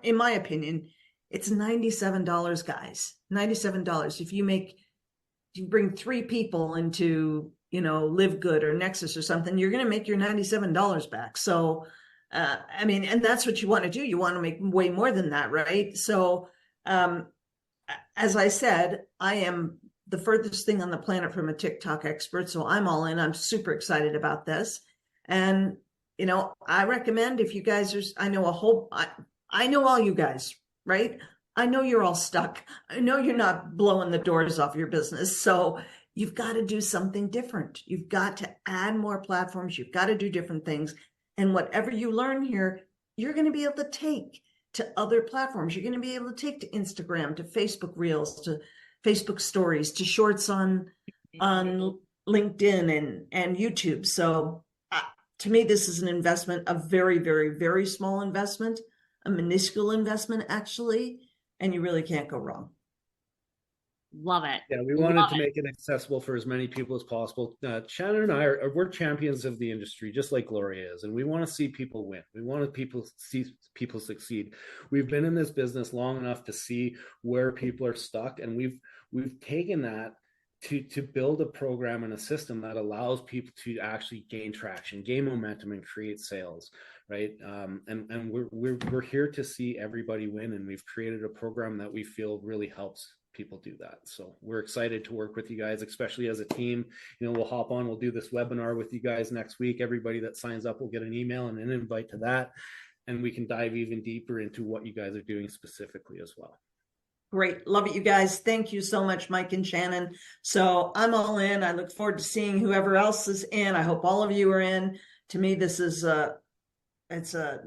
in my opinion, it's $97, guys. $97. If you bring 3 people into, Live Good or Nexus or something, you're going to make your $97 back. So, I mean, and that's what you want to do. You want to make way more than that, right? So, as I said, I am the furthest thing on the planet from a TikTok expert. So I'm all in. I'm super excited about this. And, I recommend if you guys I know all you guys, right? I know you're all stuck. I know you're not blowing the doors off your business. So you've got to do something different. You've got to add more platforms. You've got to do different things. And whatever you learn here, you're going to be able to take to other platforms. You're going to be able to take to Instagram, to Facebook Reels, to Facebook Stories, to Shorts on LinkedIn and YouTube. So to me, this is an investment, a very, very, very small investment, a minuscule investment, actually, and you really can't go wrong. Love it. Yeah, we wanted to make it accessible for as many people as possible. Shannon and I we're champions of the industry, just like Gloria is, and we want to see people win. We want to see people succeed. We've been in this business long enough to see where people are stuck, and we've taken that to build a program and a system that allows people to actually gain traction, gain momentum, and create sales, right? And we're here to see everybody win, and we've created a program that we feel really helps people do that. So we're excited to work with you guys, especially as a team. We'll hop on, we'll do this webinar with you guys next week. Everybody that signs up will get an email and an invite to that, and we can dive even deeper into what you guys are doing specifically as well. Great. Love it, you guys. Thank you so much, Mike and Shannon. So I'm all in. I look forward to seeing whoever else is in. I hope all of you are in. To me, this is it's a